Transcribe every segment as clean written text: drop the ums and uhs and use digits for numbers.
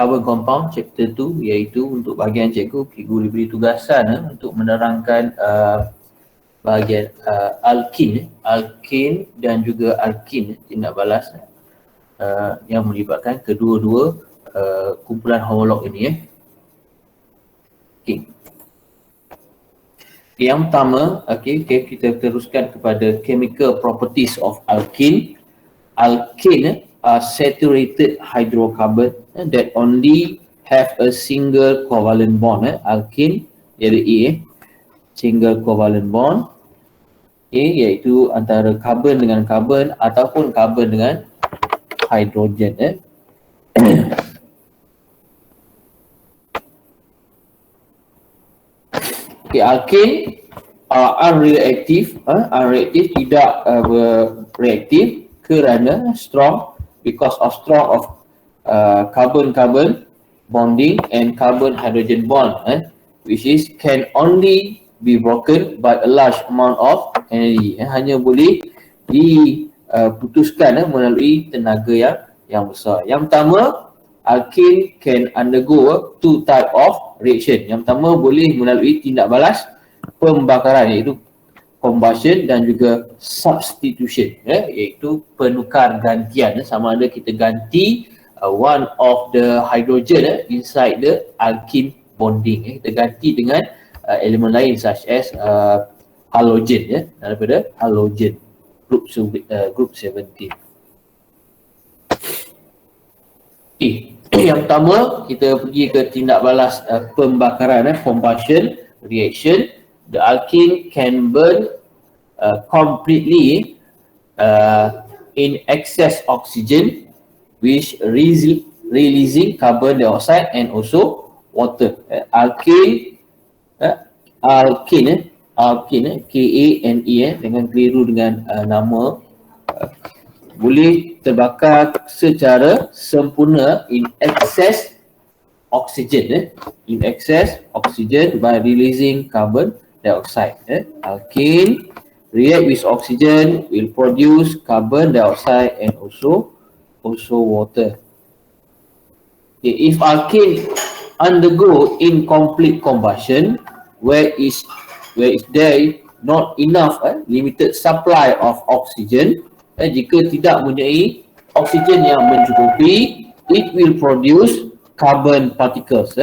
carbon compound chapter 2, iaitu untuk bahagian cikgu diberi tugasan untuk menerangkan bahagian alkin dan juga alkin tindak balas yang melibatkan kedua-dua kumpulan homolog ini. Yang pertama, kita teruskan kepada chemical properties of alkene. Alkene are saturated hydrocarbon that only have a single covalent bond. Alkene iaitu single covalent bond, iaitu antara karbon dengan karbon ataupun karbon dengan hidrogen. Alkane unreactive, tidak reaktif kerana strong, because of strong of carbon-carbon bonding and carbon-hydrogen bond, which is can only be broken by a large amount of energy. Hanya boleh diputuskan melalui tenaga yang besar. Yang pertama, alkane can undergo two type of reaction. Yang pertama boleh melalui tindak balas pembakaran, iaitu combustion, dan juga substitution, iaitu penukar gantian. Sama ada kita ganti one of the hydrogen inside the alkene bonding, kita ganti dengan elemen lain such as halogen, daripada halogen group 17. Yang pertama kita pergi ke tindak balas pembakaran, combustion reaction. The alkene can burn completely in excess oxygen, which releasing carbon dioxide and also water. Alkane, K-A-N-E, dengan keliru dengan nama, boleh terbakar secara sempurna in excess oxygen, by releasing carbon dioxide. Alkane react with oxygen, will produce carbon dioxide and also water. If alkane undergo incomplete combustion, where is there not enough limited supply of oxygen, jika tidak mempunyai oksigen yang mencukupi, it will produce carbon particles.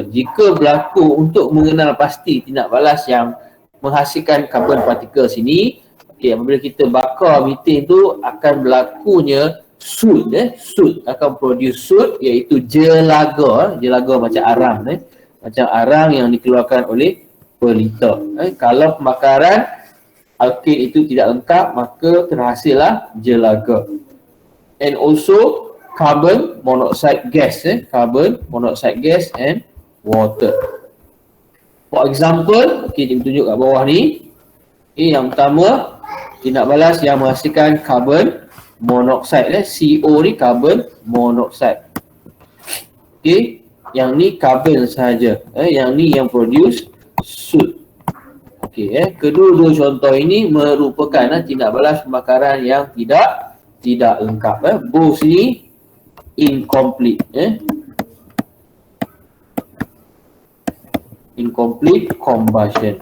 Jika berlaku untuk mengenal pasti tindak balas yang menghasilkan carbon particles ini, apabila kita bakar methane tu akan berlakunya soot, akan produce soot, iaitu jelaga macam arang, macam arang yang dikeluarkan oleh per liter. Kalau pembakaran alkane itu tidak lengkap, maka terhasillah jelaga. And also carbon monoxide gas, and water. For example, kita tunjuk kat bawah ni. Yang pertama, tindak balas yang menghasilkan carbon monoxide, CO ni carbon monoxide. Yang ni carbon sahaja, yang ni yang produce soot. Kedua-dua contoh ini merupakan tindak balas pembakaran yang tidak lengkap. Both ni incomplete, incomplete combustion.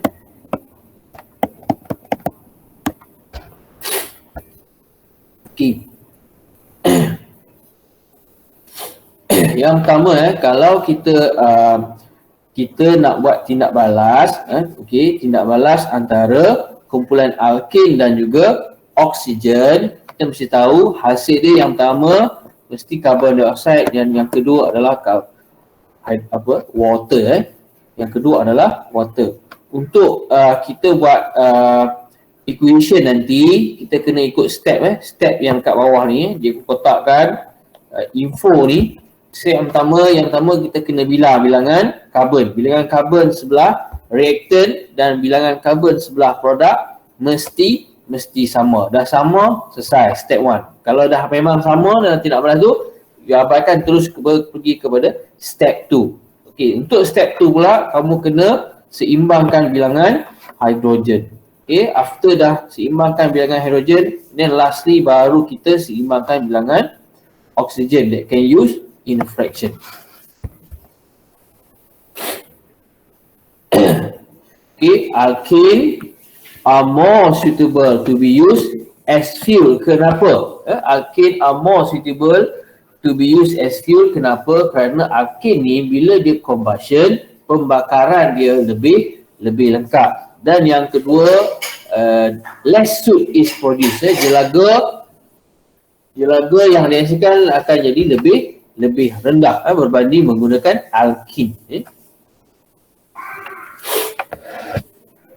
Yang pertama, kalau kita nak buat tindak balas, tindak balas antara kumpulan alkane dan juga oksigen, kita mesti tahu hasil dia yang pertama mesti carbon dioxide dan yang kedua adalah water. Yang kedua adalah water. Untuk kita buat equation nanti, kita kena ikut step yang kat bawah ni. Dia kotakkan info ni. Step yang pertama kita kena bilangan karbon sebelah reaktan dan bilangan karbon sebelah produk mesti sama. Dah sama, selesai step 1. Kalau dah memang sama dalam tindak balas tu, abaikan terus pergi kepada step 2. Untuk step 2 pula, kamu kena seimbangkan bilangan hidrogen. After dah seimbangkan bilangan hidrogen, then lastly baru kita seimbangkan bilangan oxygen that can use in a fraction. Okay, alkane are more suitable to be used as fuel. Kenapa? Alkane are more suitable to be used as fuel. Kenapa? Kerana alkane ni bila dia combustion, pembakaran dia lebih lengkap. Dan yang kedua, less soot is produced. Jelaga yang dihasilkan akan jadi lebih rendah berbanding menggunakan alkane.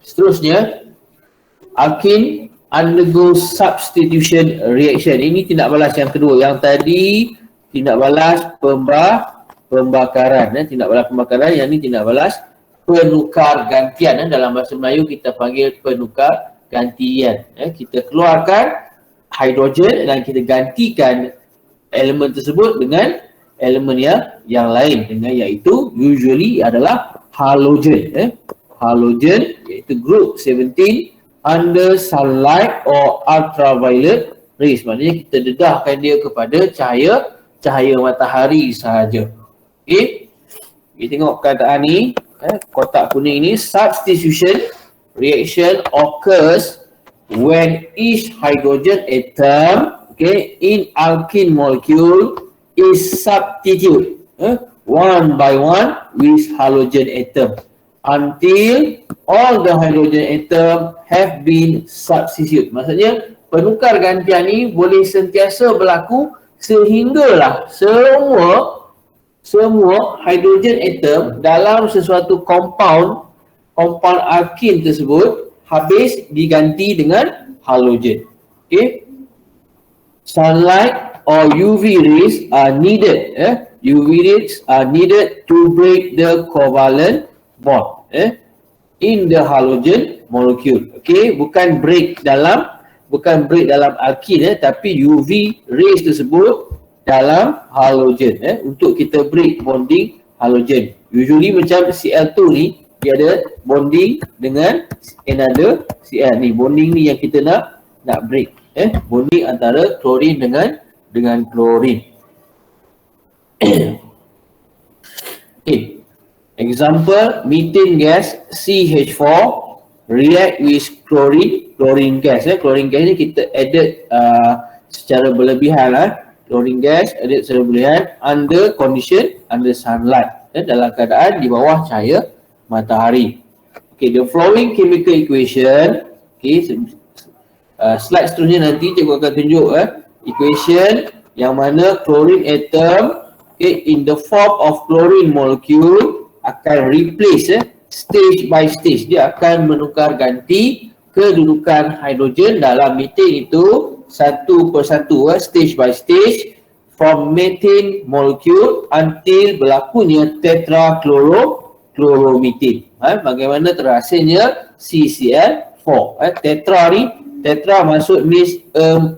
Seterusnya, alkane undergo substitution reaction. Ini tindak balas yang kedua. Yang tadi tindak balas pembakaran. Tindak balas pembakaran, yang ini tindak balas penukar gantian. Dalam bahasa Melayu kita panggil penukar gantian. Kita keluarkan hidrogen dan kita gantikan elemen tersebut dengan elemen yang lain, dengan iaitu usually adalah halogen. Halogen iaitu group 17 under sunlight or ultraviolet rays. Maknanya kita dedahkan dia kepada cahaya matahari sahaja. Okey. Kita tengok perkataan ni, kotak kuning ni, substitution reaction occurs when each hydrogen atom, okay, in alkene molecule is substituted one by one with halogen atom until all the hydrogen atom have been substituted. Maksudnya penukar gantian ni boleh sentiasa berlaku sehinggalah semua hydrogen atom dalam sesuatu compound alkene tersebut habis diganti dengan halogen. Okay. Sunlight or UV rays are needed. UV rays are needed to break the covalent bond in the halogen molecule. Okay, bukan break dalam alkene, tapi UV rays tersebut dalam halogen untuk kita break bonding halogen. Usually macam Cl2 ni dia ada bonding dengan another Cl ni. Bonding ni yang kita nak break. Bonding antara klorin dengan klorin. Okay. Example, methane gas CH4 react with chlorine gas. Chlorine gas ni kita added secara berlebihan chlorine gas added secara berlebihan under sunlight, dalam keadaan di bawah cahaya matahari. Okay, the following chemical equation, okay, slide seterusnya nanti cikgu akan tunjuk equation yang mana chlorine atom, okay, in the form of chlorine molecule akan replace stage by stage. Dia akan menukar ganti kedudukan hidrogen dalam methane itu satu persatu, stage by stage, from methane molecule until berlakunya tetrachloromethane. Bagaimana terhasilnya CCl4. Tetra maksud means 4.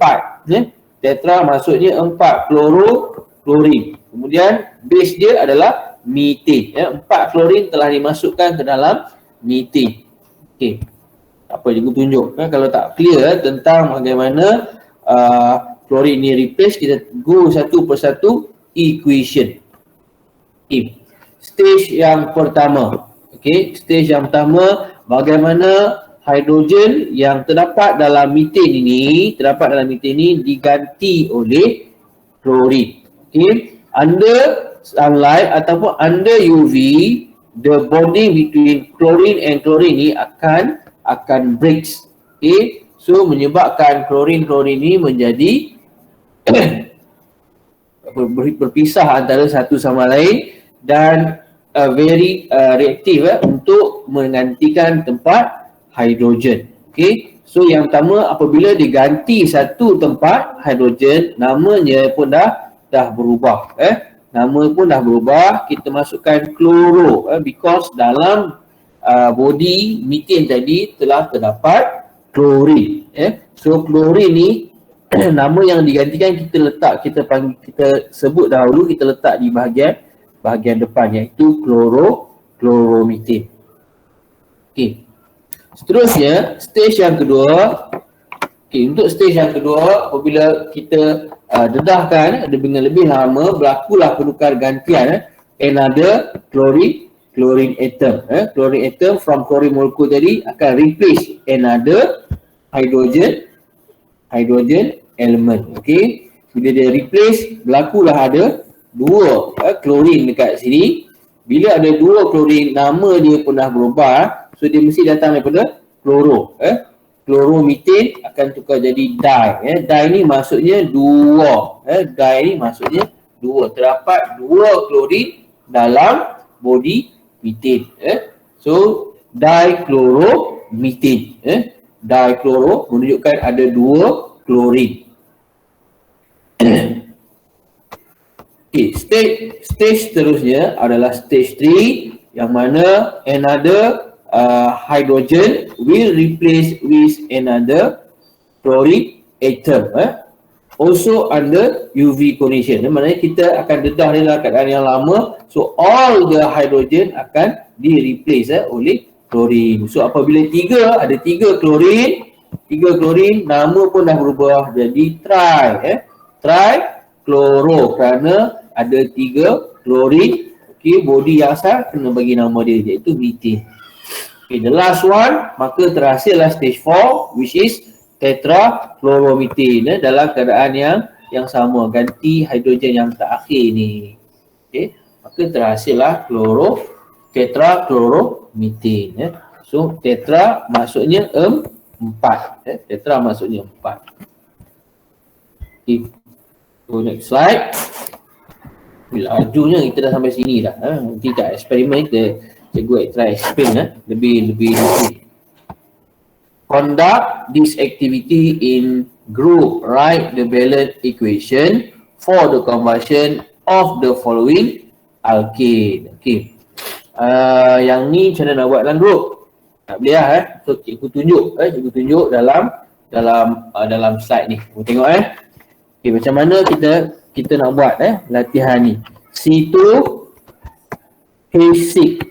Tetra maksudnya 4 chloroklorin. Kemudian base dia adalah methane. 4 klorin telah dimasukkan ke dalam methane. Okey. Apa cikgu tunjuk? Kalau tak clear tentang bagaimana klorin ni replace, kita go satu persatu equation. Okay. Stage yang pertama. Okey, stage yang pertama, bagaimana hidrogen yang terdapat dalam methane ini diganti oleh klorin. Okey. Under sunlight ataupun under UV, the bonding between chlorine and chlorine ni akan breaks. Okay, so menyebabkan chlorine ni menjadi berpisah antara satu sama lain dan very reaktif untuk menggantikan tempat hidrogen. Okay, so yang pertama apabila diganti satu tempat hidrogen, namanya pun dah berubah. Nama pun dah berubah, kita masukkan kloro because dalam body methane tadi telah terdapat klorin. So klorin ni nama yang digantikan kita sebut dahulu, kita letak di bahagian depan, iaitu kloromethane. Okey. Seterusnya stage yang kedua. Okey, untuk stage yang kedua apabila kita dedahkan dengan lebih lama, berlakulah penukar gantian another chlorine atom. Chlorine atom from chlorine molecule tadi akan replace another hydrogen element. Okey, bila dia replace, berlakulah ada dua chlorine dekat sini. Bila ada dua chlorine, nama dia pun dah berubah, so dia mesti datang daripada chloro. Chloromethane akan tukar jadi di. Di ni maksudnya dua. Di ni maksudnya dua. Terdapat dua klorin dalam body methane. So dichloromethane. Dichloro menunjukkan ada dua klorin. Okay, stage seterusnya adalah stage 3, yang mana another hydrogen will replace with another chlorine atom. Also under UV condition. Maknanya kita akan dedah dia dalam keadaan yang lama. So all the hydrogen akan di-replace oleh chlorine. So apabila ada tiga chlorine, nama pun dah berubah jadi trichloro, kerana ada tiga chlorine. Okay, body yang asal kena bagi nama dia, iaitu methane. Okay, the last one, maka terhasillah stage 4, which is tetrachloromethane, dalam keadaan yang sama, ganti hidrogen yang terakhir ni. Okay, maka terhasillah tetrachloromethane. So tetra maksudnya 4. Tetra maksudnya 4. Okay, so next slide. Bila lajunya kita dah sampai sini dah. Nanti kat eksperimen cikgu try explain lebih. Conduct this activity in group. Write the balance equation for the combustion of the following alkane. Okay. Yang ni macam mana nak buat dalam group? Tak boleh lah. So cikgu tunjuk dalam slide ni. Kita tengok Okay, macam mana kita nak buat latihan ni. C2 H6.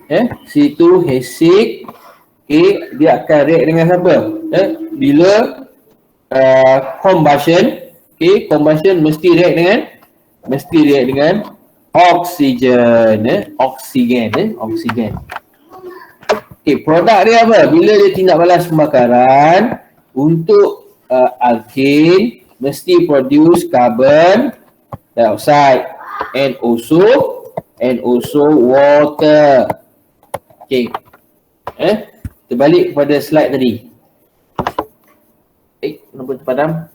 Okay, dia akan react dengan siapa? Bila combustion, okay, combustion mesti react dengan oksigen. Oksigen. Okay, produk dia apa? Bila dia tindak balas pembakaran untuk alkane, mesti produce carbon dioxide and also water. Okay. Kita balik kepada slide tadi. Kenapa terpadam?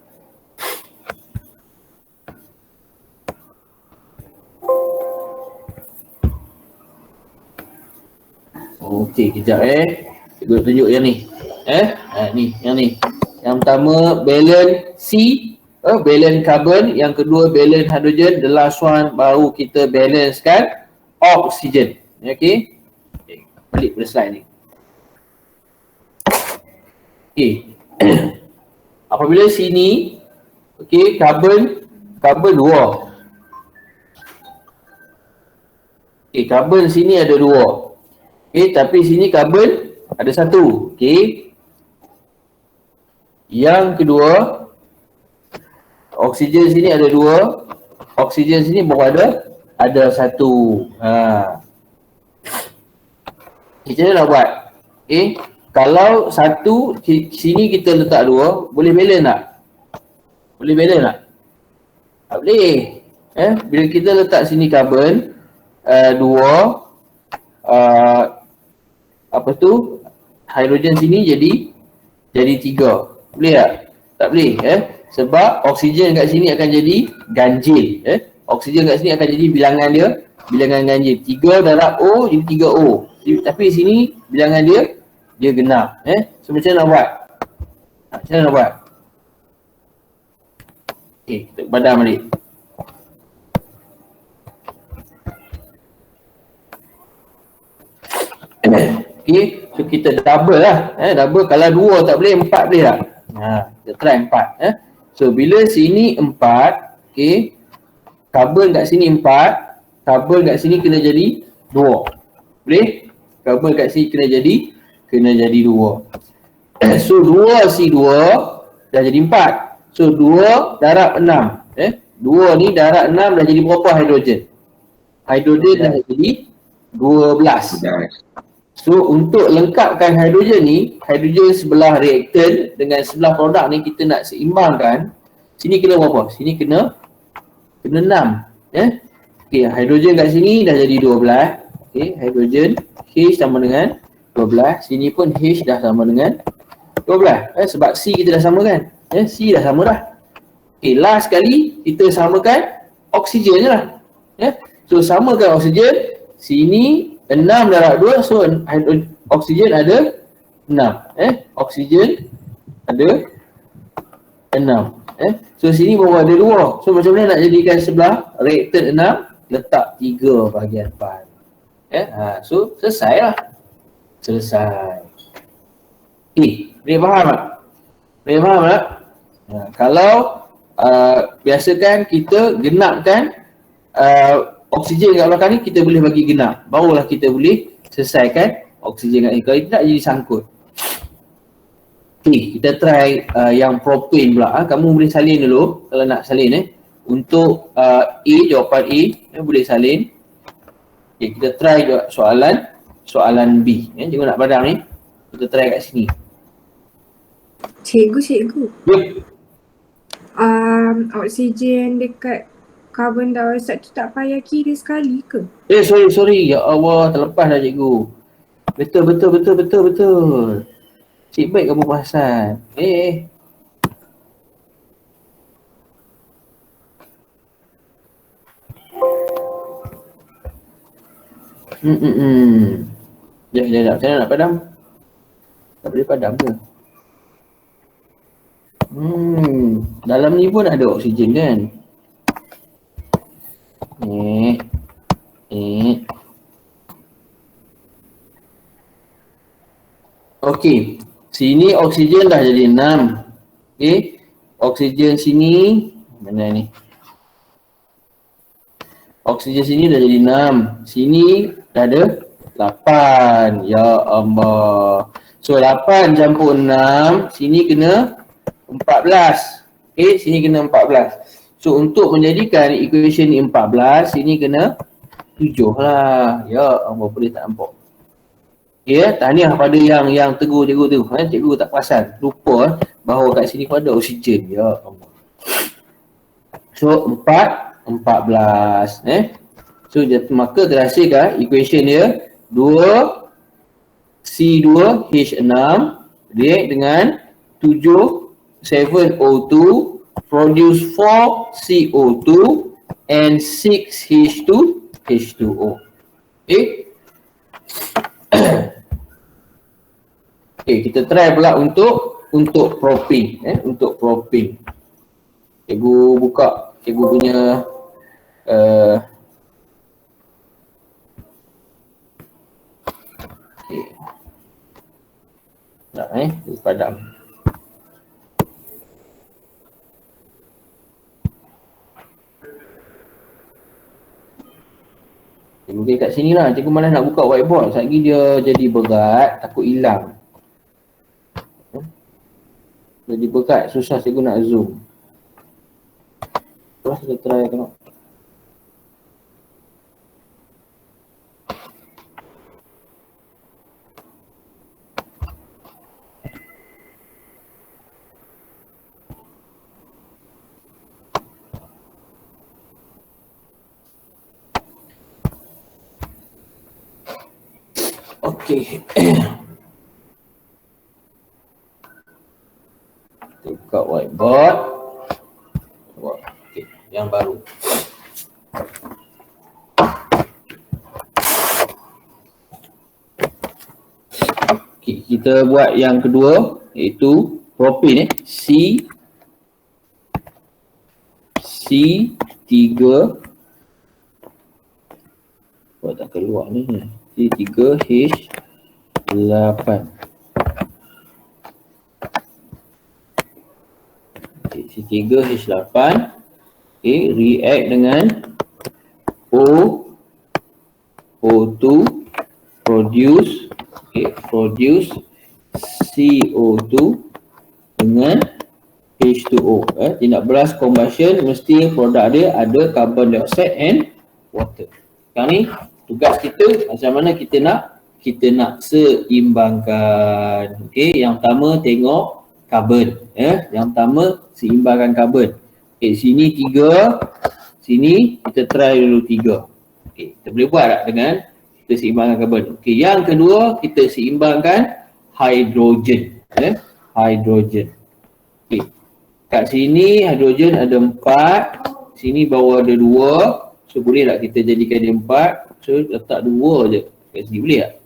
Okey, kejap Cikgu tunjuk yang ni. Yang ni. Yang pertama balance C, balance carbon, yang kedua balance hydrogen, the last one baru kita balancekan oksigen. Okey. Balik pada slide ni. Okey. Apabila sini carbon 2. Carbon sini ada 2. Tapi sini carbon ada 1. Yang kedua, oksigen sini ada 2. Oksigen sini baru ada 1. Kita nak buat. Kalau 1 sini kita letak 2, boleh balance tak? Boleh balance tak? Tak boleh. Bila kita letak sini carbon 2, hidrogen sini jadi 3. Boleh tak? Tak boleh. Sebab oksigen kat sini akan jadi ganjil. Oksigen kat sini akan jadi bilangan ganjil. 3 darab O jadi 3O. Tapi sini bilangan dia genap. So macam mana nak buat? Macam mana nak buat? Kita padam balik. So kita double lah. Double, kalau 2 tak boleh, 4 boleh tak? Kita try 4. So bila sini 4, carbon kat sini 4, carbon kat sini kena jadi 2. Boleh? Carbon kat sini kena jadi 2. So 2C2 dah jadi 4. So 2 darab 6. 2 ni darab 6 dah jadi berapa hidrogen? Hidrogen dah jadi 12. So untuk lengkapkan hidrogen ni, hidrogen sebelah reaktan dengan sebelah produk ni kita nak seimbangkan. Sini kena berapa? Sini kena 6. Okey, hidrogen kat sini dah jadi 12. Okey, hidrogen H sama dengan 12. Sini pun H dah sama dengan 12. Sebab C kita dah sama kan? C dah sama dah. Okey, last sekali kita samakan oksigen je lah. So samakan oksigen. Sini 6 darab 2, so oksigen ada 6. Oksigen ada 6. So sini baru ada 2. So macam mana nak jadikan sebelah reaktan 6? Letak 3 bahagian 4. So selesai lah. Selesai. Boleh faham tak? Boleh faham tak? Kalau biasakan kita genapkan oksigen kat belakang ni, kita boleh bagi genap. Barulah kita boleh selesaikan oksigen kat ni. Kalau tidak jadi sangkut. Kita try yang propane pula. Kamu boleh salin dulu kalau nak salin. Untuk A, jawapan A, boleh salin. Kita try juga soalan B. Cikgu nak padam ni. Kita try kat sini. Cikgu. Oksigen dekat karbon dioksida tu tak payah kira sekali ke? Sorry. Ya Allah, terlepas dah cikgu. Betul. Cik baik kamu perasan. Sekejap. Saya nak padam. Tak boleh padam ke? Dalam ni pun ada oksigen kan? Okey. Sini oksigen dah jadi 6. Oksigen sini mana ni? Oksigen sini dah jadi 6. Sini dah ada 8. Ya Allah. So 8 campur 6, sini kena 14. Sini kena 14. So untuk menjadikan equation ni 14, sini kena 7 lah. Ya Allah, boleh tak nampak? Tahniah pada yang tegur cikgu tu. Cikgu tak perasan, lupa bahawa kat sini pun ada oksigen. Ya Allah. So 14. So maka terhasilkan equation dia 2C2H6 react dengan 7 7O2 produce 4CO2 and 6H2H2O. Kita try pula untuk propane. Untuk propane. Cikgu buka cikgu punya padam. Cikgu kat sini lah. Cikgu malas nak buka whiteboard. Sekejap lagi dia jadi berat, takut hilang. Jadi berat, susah cikgu nak zoom. Terus kita try tengok. Okey. Buka whiteboard. Okey, yang baru. Okey, kita buat yang kedua iaitu propane C3 buat tak keluar ni. C3H8. C3H8 react dengan O2 produce CO2 dengan H2O. Tindak balas combustion mesti produk dia ada carbon dioxide and water. Sekarang ni tugas kita macam mana kita nak seimbangkan. Okey, yang pertama tengok carbon. Yang pertama seimbangkan carbon. Okey, sini 3, sini kita try dulu 3. Okey, kita boleh buat tak dengan kita seimbangkan carbon. Okey, yang kedua kita seimbangkan hidrogen. Hidrogen. Okey. Kat sini hidrogen ada 4, sini baru ada 2. So boleh tak kita jadikan dia 4? So letak 2 je. Kat sini boleh tak?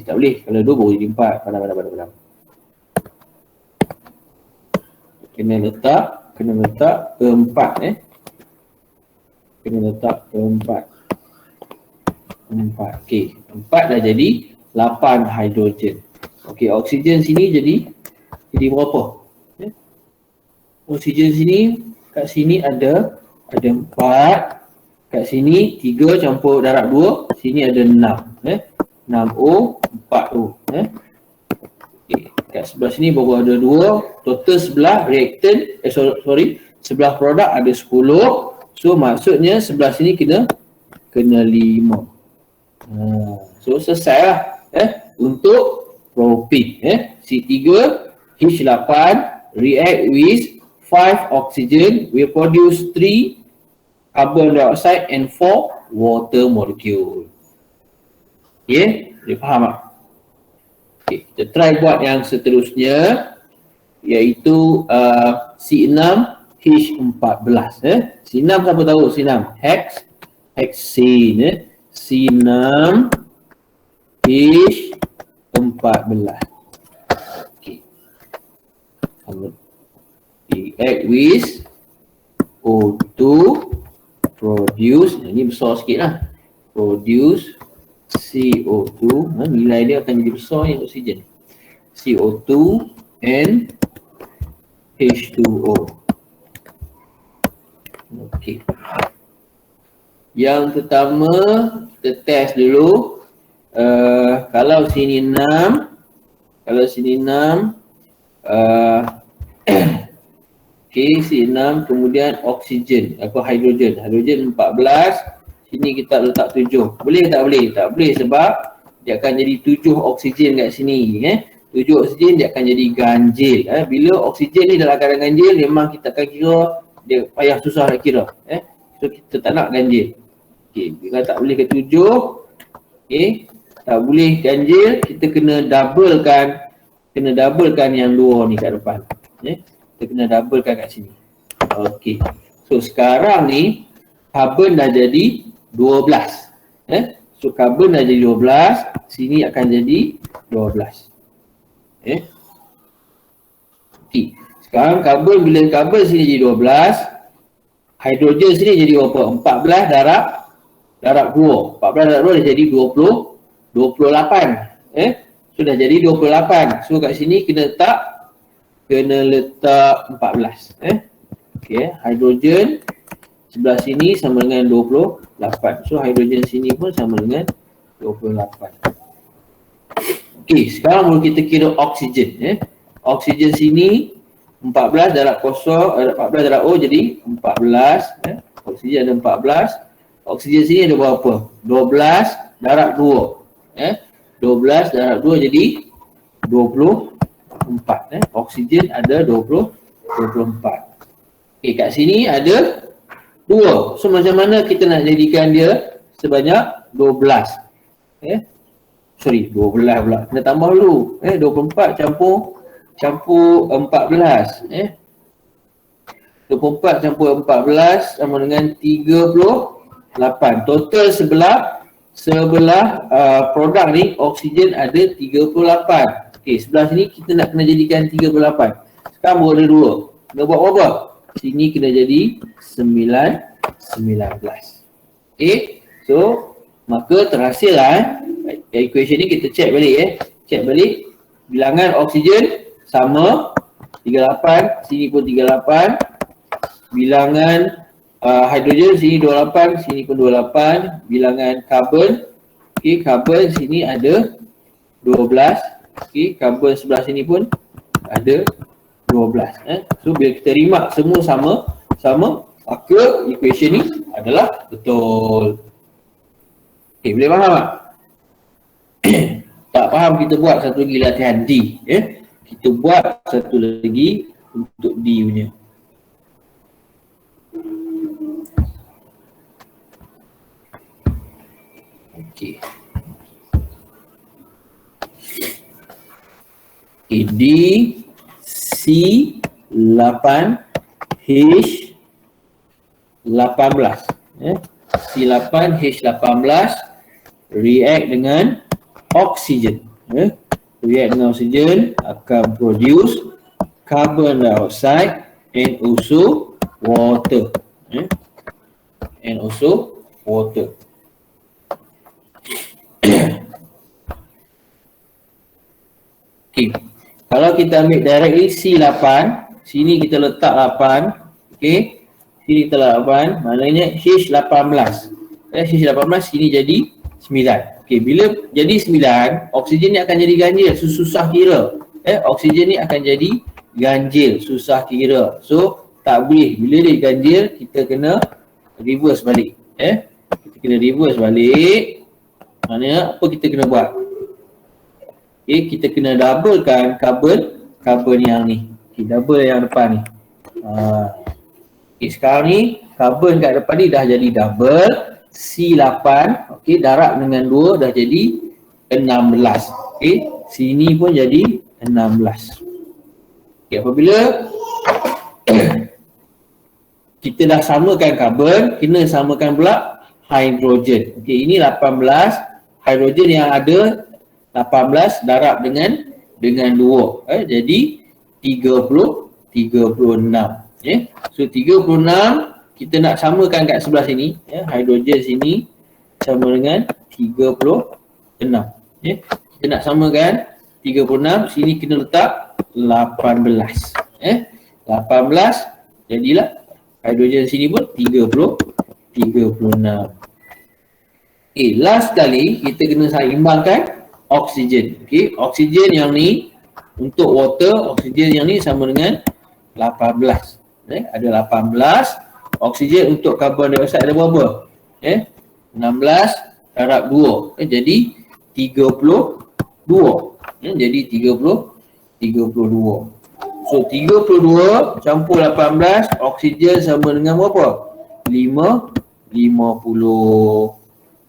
Tak boleh. Kalau 2 baru jadi 4. Padam. Kena letak 4 Kena letak 4. Okey, 4 dah jadi 8 hidrogen. Okey, oksigen sini jadi berapa? Oksigen sini, kat sini ada 4, kat sini 3 campur darab 2, sini ada 6. 6O, 4O. Okay. Kat sebelah sini baru ada 2, total sebelah reaktan, sebelah produk ada 10. So maksudnya sebelah sini kena 5. So selesai lah untuk propane. C3H8 react with 5 oxygen will produce 3 carbon dioxide and 4 water molecule. Okay, boleh faham tak? Okay, kita try buat yang seterusnya, iaitu C6H14. C6 siapa tahu C6? Hexane. C6H14. Okay. React with O2 produce, ini besar sikit lah, produce CO2, nilai dia akan jadi besar ni oksigen, CO2 and H2O. Okey, yang pertama kita test dulu. Kalau sini 6, okey, C6, kemudian oksigen, hidrogen 14, sini kita letak 7. Boleh tak boleh? Tak boleh sebab dia akan jadi 7 oksigen kat sini. 7 oksigen dia akan jadi ganjil. Bila oksigen ni dalam keadaan ganjil, memang kita akan kira dia payah susah nak kira. So kita tak nak ganjil. Okey, bila tak boleh ke 7, okey, tak boleh ganjil, kita kena doublekan yang 2 ni kat depan. Kita kena doublekan kat sini. Okey. So sekarang ni carbon dah jadi 12. So carbon dah jadi 12, sini akan jadi 12. Okey. Sekarang bila carbon sini jadi 12, hidrogen sini jadi berapa? 14 darab 2. 14 darab 2 dah jadi 28. Sudah jadi 28. So kat sini kena letak 14. Okey, hidrogen sebelah sini sama dengan 28. So hidrogen sini pun sama dengan 28. Okey, sekarang baru kita kira oksigen. Oksigen sini 14 darab 0, 14 darab O jadi 14. Oksigen ada 14. Oksigen sini ada berapa? 12 darab 2. 12 darab 2 jadi 24. Oksigen ada 24. Okey, kat sini ada 2. So macam mana kita nak jadikan dia sebanyak 12? 12 pula. Kena tambah dulu. 24 campur 14. 24 campur 14 sama dengan 38. Total sebelah produk ni oksigen ada 38. Okey, sebelah sini kita nak kena jadikan 38. Sekarang baru ada 2. Kena buat berapa? Sini kena jadi 19. Okey, so maka terhasil lah. Equation ni kita check balik. Check balik. Bilangan oksigen sama 38, sini pun 38. Bilangan hidrogen sini 28, sini pun 28. Bilangan karbon, okey, karbon sini ada 12. Okey, karbon sebelah sini pun ada So bila kita remark semua sama, maka equation ni adalah betul. Okay, boleh faham tak? Tak faham, kita buat satu lagi latihan D. Kita buat satu lagi untuk D punya. Okay. D C 8 H 18. C 8 H 18 react dengan oksigen. React dengan oksigen akan produce carbon dioxide and also water. And also water. Okay. Kalau kita ambil directly C8, sini kita letak 8. Okay. Sini kita letak 8, maknanya H18. H18 sini jadi 9. Okay, bila jadi 9, oksigen ni akan jadi ganjil, susah kira. Oksigen ni akan jadi ganjil, susah kira. So, tak boleh. Bila dia ganjil, kita kena reverse balik. Kita kena reverse balik. Maknanya apa kita kena buat? Okay, kita kena doublekan carbon yang ni. Okay, double yang depan ni. Okay, sekarang ni carbon kat depan ni dah jadi double. C8, okay, darab dengan 2 dah jadi 16. Okay, sini pun jadi 16. Okay, apabila kita dah samakan carbon, kena samakan pula hidrogen. Okay, ini 18, hidrogen yang ada 18 darab dengan 2. Jadi 36. So 36 kita nak samakan kat sebelah sini, hidrogen sini sama dengan 36. Kita nak samakan 36, sini kena letak 18. 18 jadilah hidrogen sini pun 36. Okay, last kali kita kena seimbangkan oksigen. Okay, oksigen yang ni untuk water, oksigen yang ni sama dengan 18. Ada 18. Oksigen untuk karbon dioksida ada berapa? 16 darab 2. Jadi 32. Jadi 32. So 32 campur 18, oksigen sama dengan berapa? 50.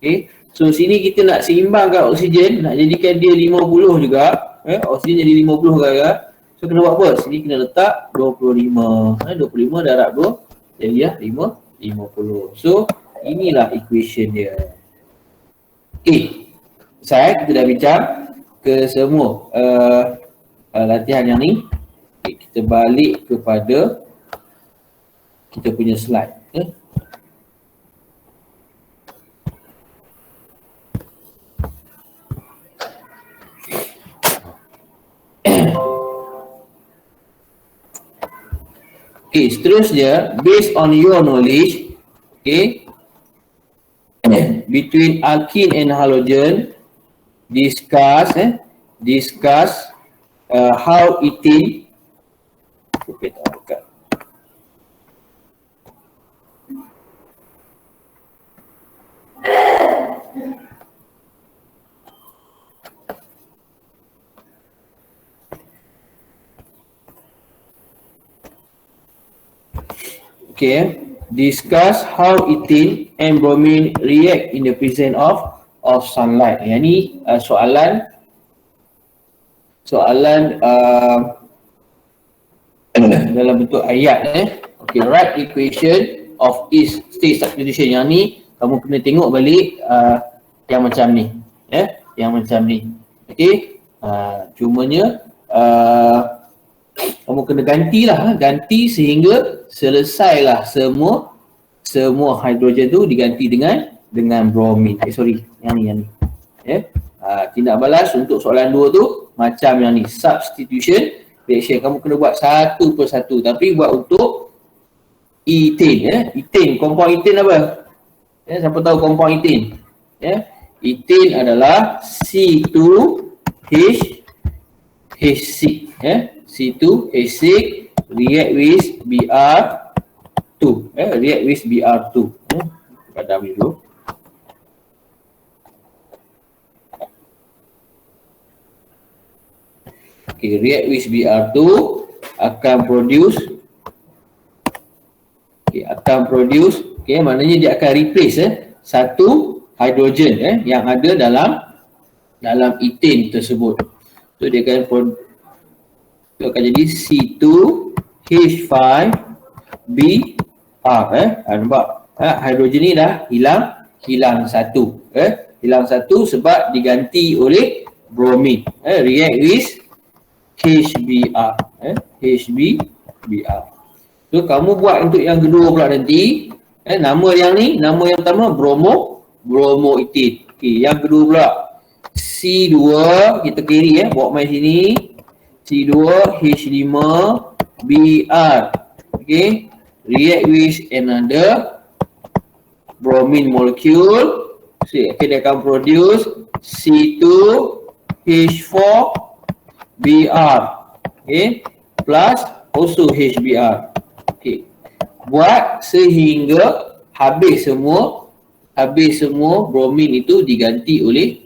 Okay. So sini kita nak seimbangkan oksigen, nak jadikan dia 50 juga. Oksigen jadi 50 juga. So kena buat apa? Sini kena letak 25. 25 darab 2 jadi 50. So inilah equation dia. Okay. Kita dah bincang ke semua latihan yang ni. Okay, kita balik kepada kita punya slide. Okay, seterusnya, based on your knowledge, okay, between alkene and halogen, discuss how ethane, okay, discuss how ethane and bromine react in the presence of sunlight. Yang ni soalan dalam bentuk ayat. Okay, write equation of each state substitution. Yang ni kamu kena tengok balik yang macam ni, yang macam ni. Okay, cumanya kamu kena ganti sehingga selesailah semua hidrogen tu diganti dengan bromine. Yang ni. Tindak balas untuk soalan 2 tu macam yang ni, substitution reaction. Kamu kena buat satu persatu, tapi buat untuk ethane. Ethane, compound ethane apa? Siapa tahu compound ethane? Ethane adalah C2H6. C2H6 react with Br2. React with Br2. Padam dulu. Okay, react with Br2 akan produce maknanya dia akan replace satu hidrogen yang ada dalam ethane tersebut. So dia akan jadi C2H5Br. Nampak? Hidrogen ni dah hilang satu. Hilang satu sebab diganti oleh bromin. React with HBr. HBr. So kamu buat untuk yang kedua pula nanti. Nama yang pertama bromoethane. Okey, yang kedua pula C2 kita carry bawa main sini. C2H5Br. Okey, react with another bromine molecule. Dia akan produce C2H4Br. Okay, plus also HBr. Okay, buat sehingga habis semua bromin itu diganti oleh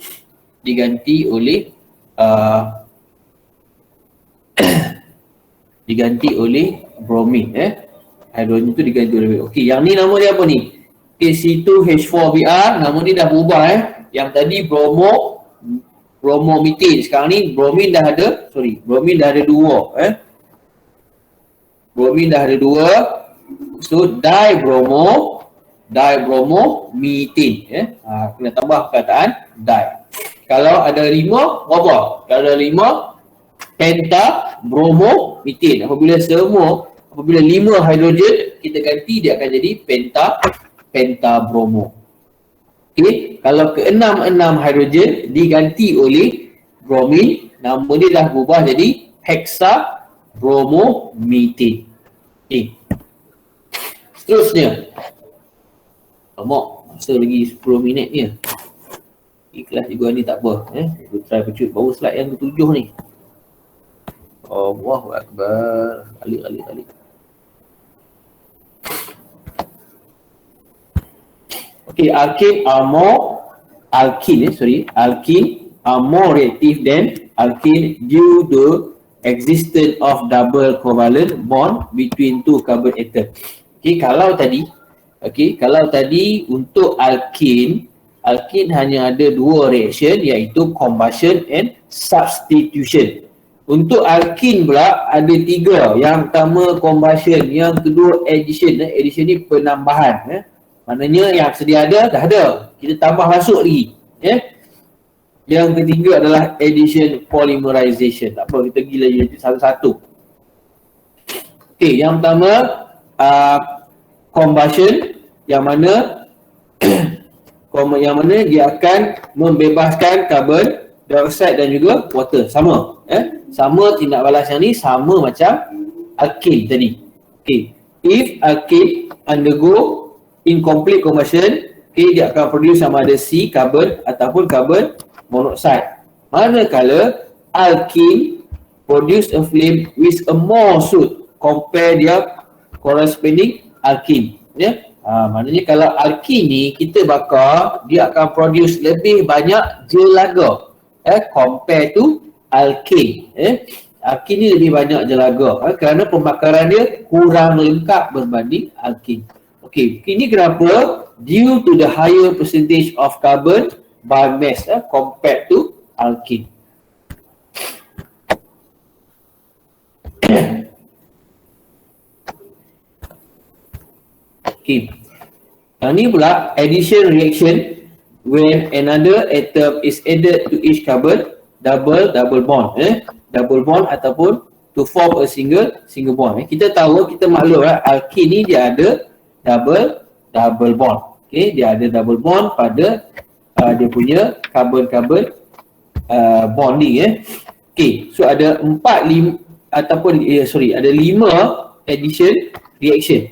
bromin. Hidrogen itu diganti oleh. Okey, yang ni nama dia apa ni? Okay, C2H4Br, nama dia dah berubah. Yang tadi bromomethane, sekarang ni bromin dah ada dua. Bromin dah ada dua. So dibromomethane. Kena tambah perkataan di. Kalau ada 5 berapa? Kalau ada 5 pentabromomethane. Apabila 5 hidrogen kita ganti, dia akan jadi pentabromo. Okey, kalau ke-6 hidrogen diganti oleh bromin, nama dia dah berubah jadi hexabromomethane. Okey. Seterusnya. Masa lagi 10 minit ni. Kelas juga ni tak apa. Aku try pecut baru slide yang ke-7 ni. Allahu Akbar. Alik. Okay, alkene are more reactive than alkene due to existence of double covalent bond between two carbon atom. Kalau tadi untuk alkene hanya ada dua reaction, iaitu combustion and substitution. Untuk alkene pula ada 3. Yang pertama combustion, yang kedua addition. Addition ni penambahan. Maknanya yang sedia ada, dah ada. Kita tambah masuk lagi. Yang ketiga adalah addition polymerization. Tak apa, kita pergi lagi satu-satu. Okey, yang pertama combustion, yang mana dia akan membebaskan carbon dioxide dan juga water. Sama. Sama tindak balas yang ni, sama macam alkene tadi. Okey, if alkene undergo incomplete combustion, dia akan produce sama ada C, carbon ataupun carbon monoxide. Manakala alkene produce a flame with a more soot compare their corresponding alkene. Maknanya kalau alkene ni kita bakar, dia akan produce lebih banyak jelaga compare to alkene. Alkene ni lebih banyak jelaga kerana pembakaran dia kurang lengkap berbanding alkene. Okay, ini kenapa? Due to the higher percentage of carbon by mass compared to alkene. Okay. Yang ni pula addition reaction when another atom is added to each carbon, double bond. Double bond ataupun to form a single bond. Kita tahu, kita maklum alkene ni dia ada double bond. Okay, dia ada double bond pada dia punya carbon bonding. Okay, so ada 5 addition reaction.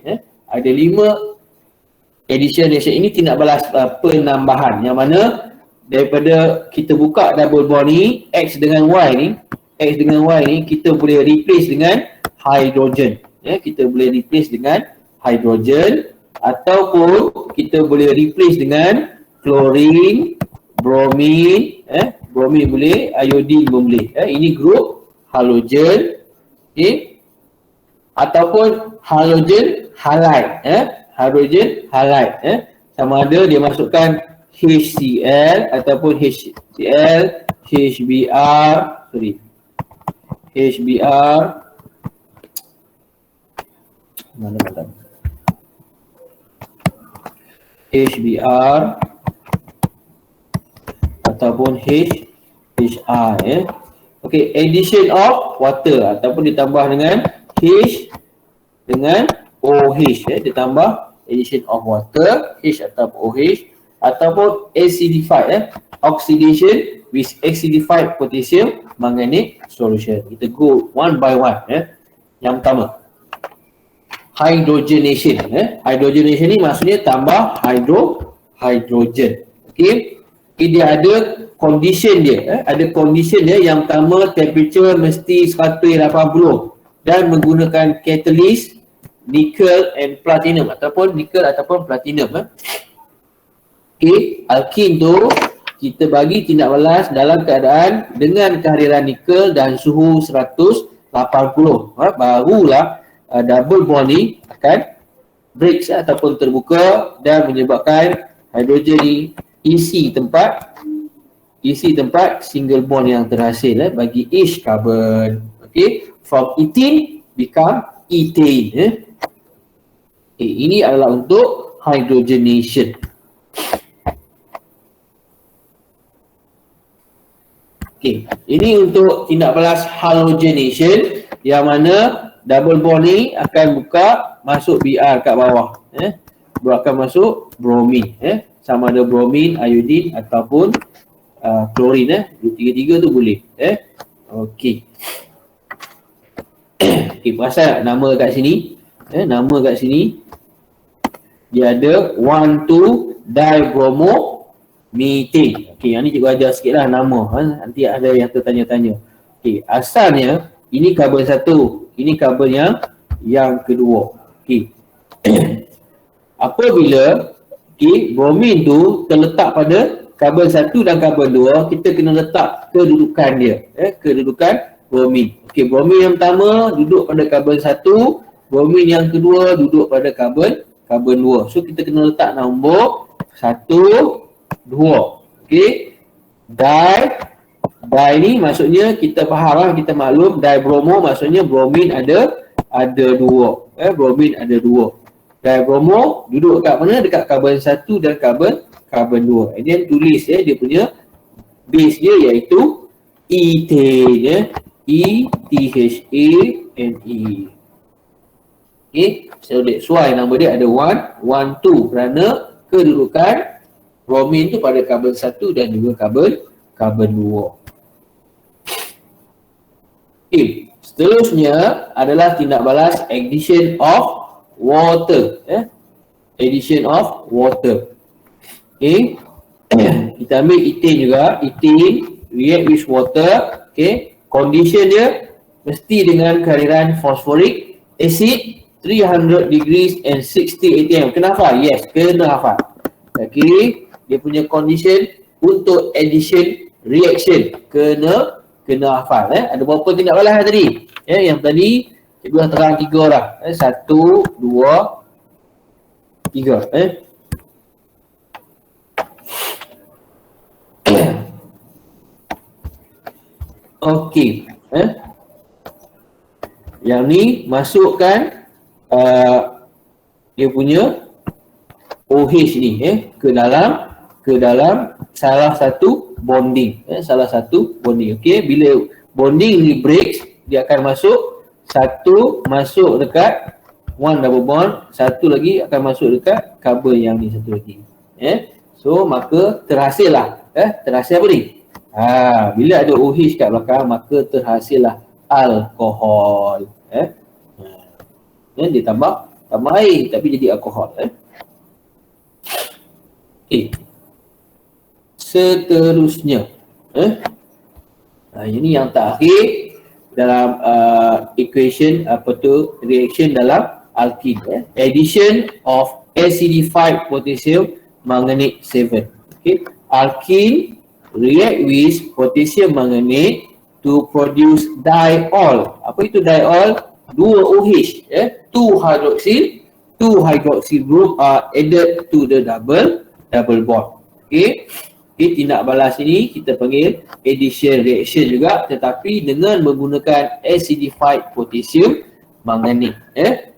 Ada 5 addition reaction. Ini tindak balas penambahan, yang mana daripada kita buka double bond ni, X dengan Y ni, X dengan Y ni kita boleh replace dengan hidrogen. Kita boleh replace dengan hidrogen ataupun kita boleh replace dengan chlorine, bromine, bromine boleh, iodine pun boleh. Ini grup halogen, ataupun halogen halide, halogen halide, sama ada dia masukkan HCl ataupun HCl, HBr, HBr, mana HBr ataupun HR. Okey, addition of water ataupun ditambah dengan H dengan OH, ditambah addition of water, H ataupun OH, ataupun acidified, oxidation with acidified potassium manganate solution. Kita go one by one. Yang pertama, hydrogenation. Hydrogenation ni maksudnya tambah hidrogen. Okey. Dia ada condition dia. Ada condition dia. Yang pertama, temperature mesti 180 dan menggunakan catalyst nickel and platinum ataupun nickel ataupun platinum. Okey, alkin tu kita bagi tindak balas dalam keadaan dengan kehadiran nikel dan suhu 180. Barulah double bond ni akan breaks ataupun terbuka dan menyebabkan hidrogen ni isi tempat single bond yang terhasil bagi each carbon. Okay, from ethene become ethane. Okay, ini adalah untuk hydrogenation. Okay, ini untuk tindak balas halogenation yang mana double bond ni akan buka masuk Br kat bawah. Dia akan masuk bromine. Sama ada bromine, iodine ataupun chlorine. Tiga-tiga tu boleh. Okey. Okey, perasan tak nama kat sini? Nama kat sini dia ada 1,2-dibromomethane. Okey, yang ni cikgu ajar sikit lah nama. Nanti ada yang tertanya-tanya. Okey, asalnya ini karbon satu. Ini karbon yang kedua. Okey. Apabila bromin tu terletak pada karbon satu dan karbon dua, kita kena letak kedudukan dia. Kedudukan bromin. Okey, bromin yang pertama duduk pada karbon satu, bromin yang kedua duduk pada karbon dua. So kita kena letak nombor 1, 2. Okey. Di ni maksudnya kita faham lah, kita maklum dibromo maksudnya bromin ada dua. Bromin ada dua. Dibromo duduk kat mana? Dekat karbon 1 dan karbon 2. And then tulis dia punya base dia iaitu ethane. E-T-H-A-N-E. Okay, so that's why nama dia ada 1, 2 kerana kedudukan bromin tu pada karbon 1 dan juga karbon 2. Okay, seterusnya adalah tindak balas addition of water. Addition of water. Okay, kita ambil ethane juga. Ethane react with water. Okay, condition dia mesti dengan kehadiran phosphoric acid 300 degrees and 60 atm. Kena hafal? Yes, kena hafal. Okay, dia punya condition untuk addition reaction kena hafal. Ada berapa tindak balas tadi? Yang tadi cikgu dah terang 3 dah. 1, 2, 3. Okey. Yang ni masukkan dia punya OH ni ke dalam salah satu bonding. Okey, bila bonding ni breaks, dia akan masuk satu masuk dekat one double bond, satu lagi akan masuk dekat carbon yang ni satu lagi. So maka terhasillah terhasil apa ni? Bila ada OH kat belakang maka terhasillah alkohol. Dia tambah air tapi jadi alkohol. Okey. Seterusnya ini yang terakhir dalam equation reaction dalam alkene. Addition of acidified potassium manganate 7. Okay. Alkene react with potassium manganate to produce diol. Apa itu diol? 2 OH, 2 hydroxyl group are added to the double bond. Okay. Tindak balas ini kita panggil addition reaction juga, tetapi dengan menggunakan acidified potassium manganate.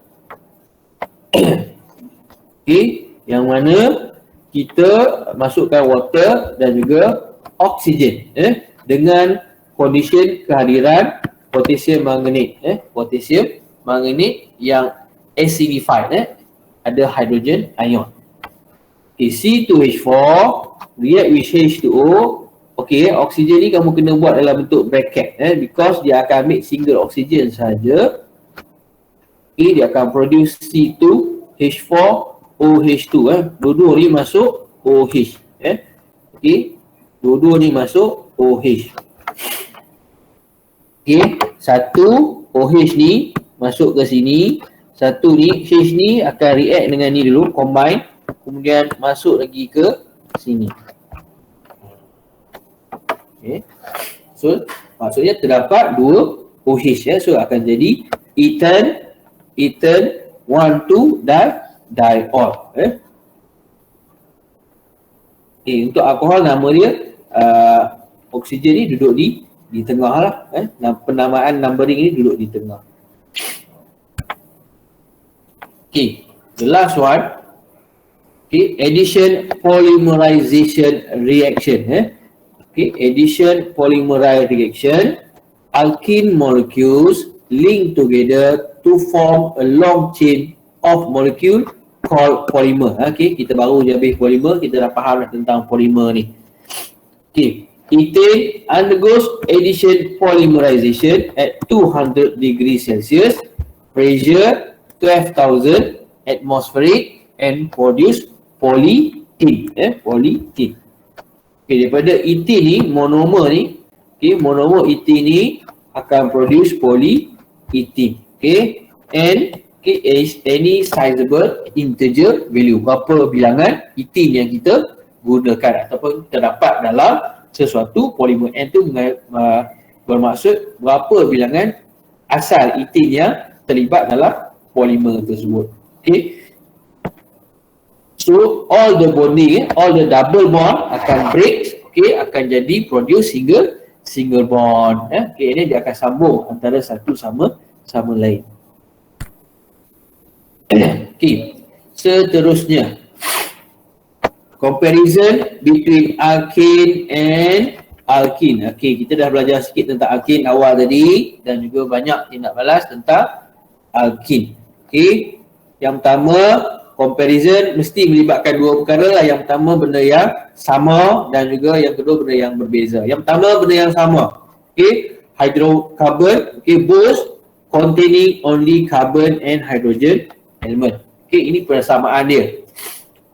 Okay. Yang mana kita masukkan water dan juga oksigen dengan condition kehadiran potassium manganate, potassium manganate yang acidified, ada hydrogen ion. Okay, C2H4 react with H2O. Okay, oksigen ni kamu kena buat dalam bentuk bracket because dia akan ambil single oksigen saja. Okay, dia akan produce C2H4OH2. Dua-dua ni masuk OH. Okay, dua-dua ni masuk OH. Okay, satu OH ni masuk ke sini, satu ni H ni akan react dengan ni dulu, combine, kemudian masuk lagi ke sini. Okay, so maksudnya terdapat dua OH, so akan jadi ethane 1,2 diol. Okay, untuk alkohol nama dia oksigen ni duduk di tengah lah, penamaan numbering ni duduk di tengah. Okay, the last one, okay, addition polymerization reaction. Okay, addition polymerization reaction, alkene molecules link together to form a long chain of molecule called polymer. Okay, kita baru je habis polymer, kita dah faham dah tentang polymer ni. Okay, ethane undergoes addition polymerization at 200 degrees Celsius, pressure 12,000 atmospheric and produce polyethane. Polyethane. Okay, daripada ethane ni, monomer ni, okay, monomer ethane ni akan produce polyethane. Okay, and okay, is any sizable integer value. Berapa bilangan ethane yang kita gunakan ataupun terdapat dalam sesuatu polimer. N tu bermaksud berapa bilangan asal ethane yang terlibat dalam polimer tersebut. Okay. So all the bonding, all the double bond akan break, okay, akan jadi produce single bond. Okay, ini dia akan sambung antara satu sama lain. Okay, seterusnya comparison between alkane and alkene. Okay, kita dah belajar sikit tentang alkene awal tadi dan juga banyak tindak balas tentang alkene. Okay, yang pertama comparison mesti melibatkan dua perkara lah. Yang pertama benda yang sama dan juga yang kedua benda yang berbeza. Yang pertama benda yang sama. Okay, hydrocarbon, okay, both containing only carbon and hydrogen element. Okay, ini persamaan dia.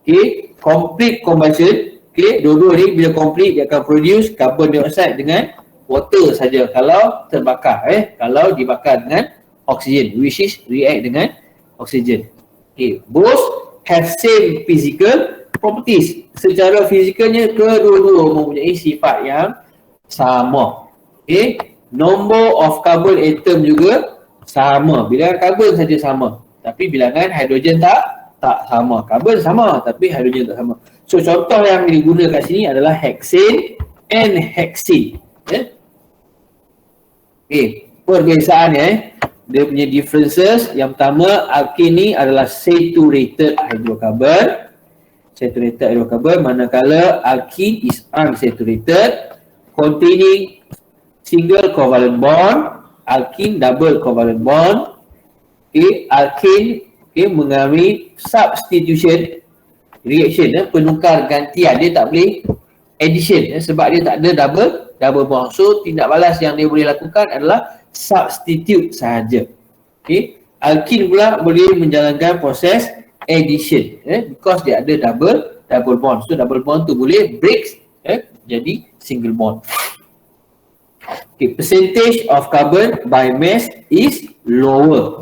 Okay, complete combustion. Okay, dua-dua ni bila complete dia akan produce carbon dioxide dengan water saja kalau terbakar. Kalau dibakar dengan oksigen, which is react dengan oksigen. Okay, both have same physical properties. Secara fizikalnya kedua-dua mempunyai sifat yang sama. Okay, number of carbon atom juga sama. Bilangan karbon saja sama, tapi bilangan hidrogen tak sama. Karbon sama tapi hidrogen tak sama. So contoh yang digunakan kat sini adalah hexane and hexene. Okay, perbezaannya dia punya differences. Yang pertama, alkene ni adalah saturated hydrocarbon. Saturated hydrocarbon, manakala alkene is unsaturated, containing single covalent bond. Alkene double covalent bond. Okay, alkene, okay, mengalami substitution reaction, penukar gantian. Dia tak boleh addition sebab dia tak ada double bond. So tindak balas yang dia boleh lakukan adalah substitute sahaja. Okay, alkene pula boleh menjalankan proses addition because dia ada double bond. So double bond tu boleh break jadi single bond. Okay, percentage of carbon by mass is lower.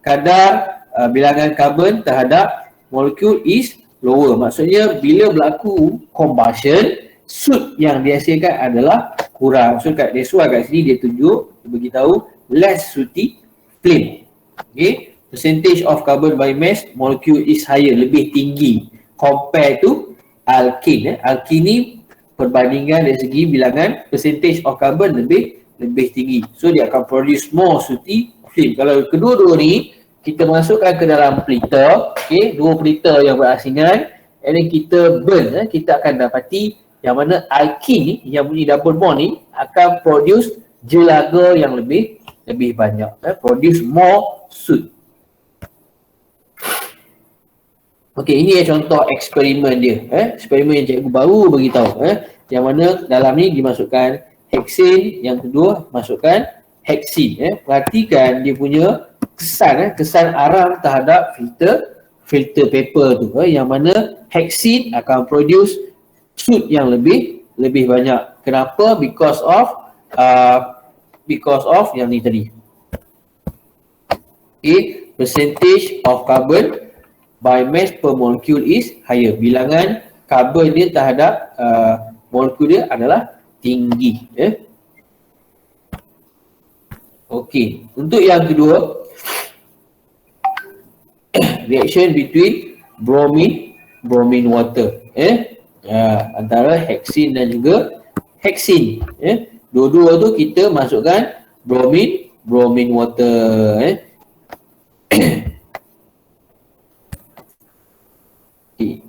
Kadar bilangan karbon terhadap molekul is lower. Maksudnya bila berlaku combustion, soot yang dihasilkan adalah kurang. So that's why kat sini dia tunjuk, dia beritahu less sooty flame. Okay, percentage of carbon by mass molecule is higher, lebih tinggi compare to alkene. Alkene ni perbandingan dari segi bilangan percentage of carbon lebih tinggi. So dia akan produce more sooty flame. Kalau kedua-dua ni kita masukkan ke dalam pelita, okay, dua pelita yang berasingan, and then kita burn, kita akan dapati yang mana alkene ni, yang bunyi double bond ni akan produce jelaga yang lebih banyak, produce more soot. Okey, ini contoh eksperimen dia, eksperimen yang cikgu baru beritahu, yang mana dalam ni dimasukkan hexane, yang kedua masukkan hexene. Perhatikan dia punya kesan arang terhadap filter paper tu, yang mana hexene akan produce soot yang lebih banyak. Kenapa? Because of yang ni tadi. Okay, percentage of carbon by mass per molecule is higher. Bilangan karbon dia terhadap molekul dia adalah tinggi. Okey, untuk yang kedua, reaction between bromine water, antara hexene dan juga hexene. Dua-dua tu kita masukkan bromine water. Okay.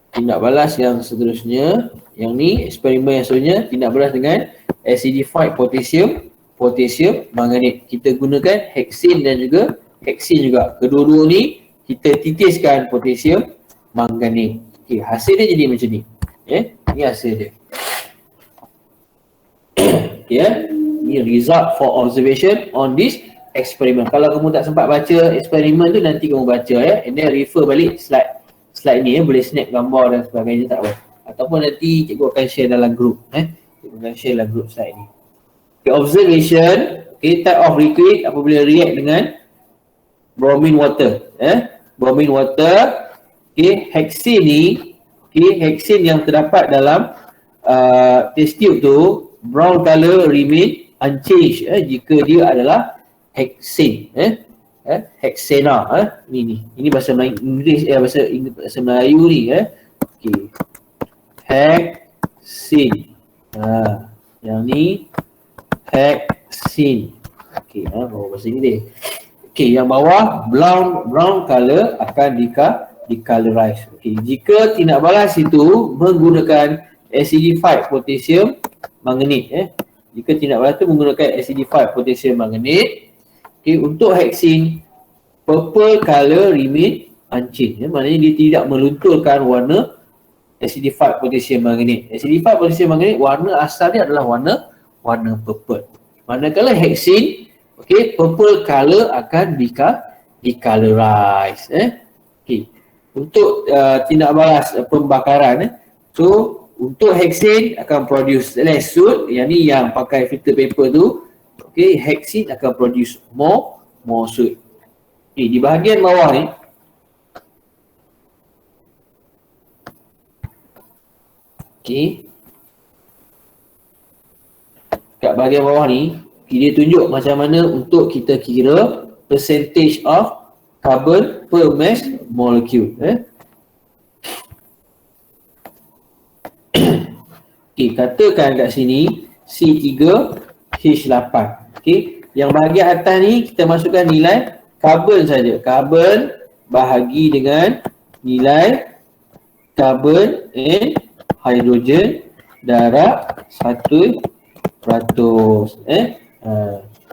Tindak balas yang seterusnya, yang ni eksperimen yang seterusnya, tindak balas dengan acidified potassium manganate. Kita gunakan hexane dan juga hexene juga. Kedua-dua ni kita titiskan potassium manganate. Okay, hasil dia jadi macam ni. Ini hasil dia. Ini result for observation on this experiment. Kalau kamu tak sempat baca eksperimen tu, nanti kamu baca, and then refer balik slide ni, boleh snap gambar dan sebagainya, tak apa. Ataupun nanti cikgu akan share dalam group, cikgu akan share dalam group slide ni. Okay, observation, okay, type of liquid apabila react dengan bromine water, bromine water, okay, hexane ni, okay, hexane yang terdapat dalam test tube tu, brown color remain unchanged, jika dia adalah hexane, hexana, ini bahasa Inggeris, bahasa Melayu ni, okay, hexane, yang ni hexene, okay, bahasa Inggeris. Okay, yang bawah brown color akan decolorize. Okay, jika tindak balas itu menggunakan acidified potassium manganate, jika tindak balas itu menggunakan acidified potassium manganate, okay, untuk hexene, purple color remain unchanged, maknanya dia tidak melunturkan warna acidified potassium manganate. Acidified potassium manganate warna asalnya adalah warna purple. Manakala hexene, okay, purple color akan decolorize. Okay, untuk tindak balas pembakaran, so untuk hexane akan produce less soot, yang ni yang pakai filter paper tu, okay, hexene akan produce more soot. Okay, di bahagian bawah ni, okay, kat bahagian bawah ni, dia tunjuk macam mana untuk kita kira percentage of carbon per mass molecule. Okay, katakan kat sini C3H8. Okay, yang bahagian atas ni kita masukkan nilai karbon saja. Karbon bahagi dengan nilai karbon and hidrogen darab 1%.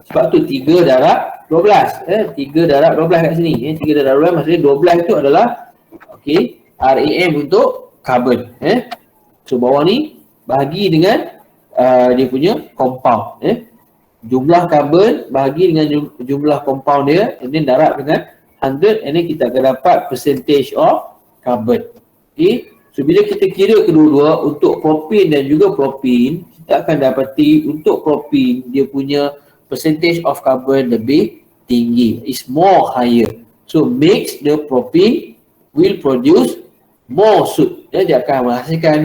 Sebab tu 3 darab 12. 3 darab 12 kat sini. 3 darab 12 maksudnya 12 tu adalah, okay, RAM untuk karbon. So bawah ni bahagi dengan dia punya compound. Jumlah karbon bahagi dengan jumlah compound dia, and then darab dengan 100, and then kita akan dapat percentage of carbon. Okay, so bila kita kira kedua-dua untuk propane dan juga propane, kita akan dapati untuk propene dia punya percentage of carbon lebih tinggi, is more higher. So makes the propene will produce more soot. Dia akan menghasilkan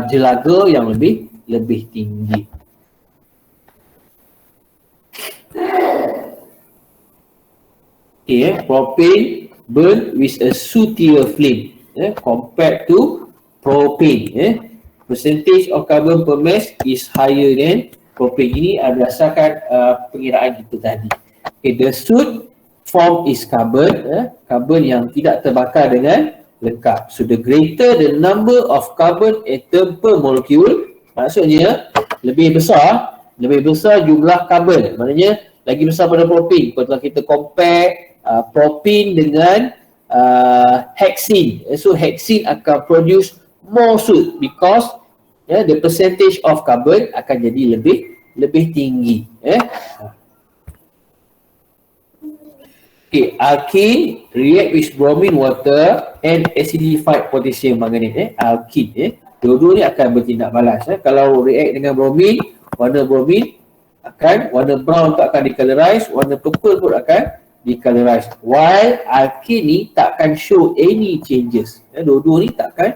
jelaga yang lebih tinggi. Okay, propane burn with a sootier flame compared to propane. Percentage of carbon per mass is higher than propane. Ini berdasarkan pengiraan kita tadi. Okay, the soot form is carbon, carbon yang tidak terbakar dengan lengkap. So the greater the number of carbon atom per molecule, maksudnya lebih besar jumlah karbon. Maknanya lagi besar pada propane. Kalau kita compare propane dengan hexene, so hexene akan produce more soot because the percentage of carbon akan jadi lebih tinggi. Okay, alkene react with bromine water and acidified potassium manganate. Alkene, dua-dua ni akan bertindak balas. Kalau react dengan bromine, warna bromine akan, warna brown tu akan decolorize, warna purple pun akan decolorize. While alkene ni tak akan show any changes. Dua-dua ni tak akan,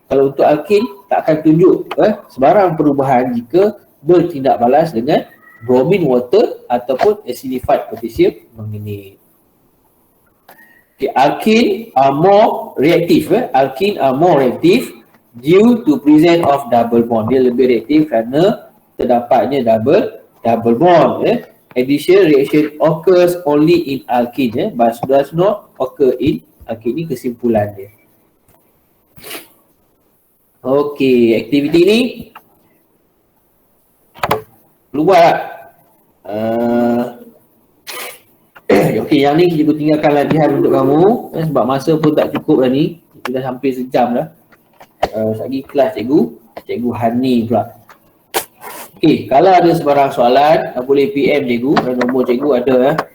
kalau untuk alkene tak akan tunjuk sebarang perubahan jika bertindak balas dengan bromine water ataupun acidified potassium manganate. Okay, alkene are more reactive. Alkene are more reactive due to presence of double bond. Dia lebih reaktif kerana terdapatnya double bond. Addition reaction occurs only in alkene, but does not occur in alkene. Ini kesimpulan dia. Okey, aktiviti ni keluar. Okey, yang ni cikgu tinggalkan latihan untuk kamu sebab masa pun tak cukup dah ni. Kita dah hampir sejam dah. Lagi kelas cikgu Hani pula. Okey, kalau ada sebarang soalan boleh PM cikgu, nombor cikgu ada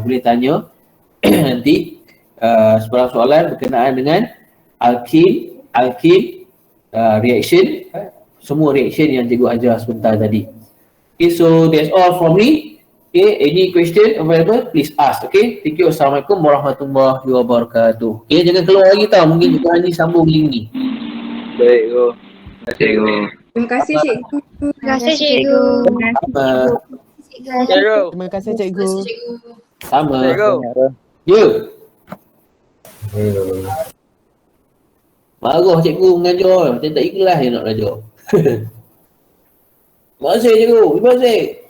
boleh tanya nanti sebarang soalan berkenaan dengan alkene reaction, semua reaction yang cikgu ajar sebentar tadi. Okay, so that's all from me. Okay, any question available, please ask. Okay, thank you. Assalamualaikum warahmatullahi wabarakatuh. Okay, jangan keluar lagi tau. Mungkin cikgu Hani sambung link ni. Baik, Go. Terima kasih, Go. Terima kasih cikgu. Terima kasih cikgu. Cikgu. Terima kasih cikgu. Sama. Cikgu. Ya. Marah cikgu mengajar. Macam tak ikhlas je nak belajar. Terima kasih cikgu. Terima kasih.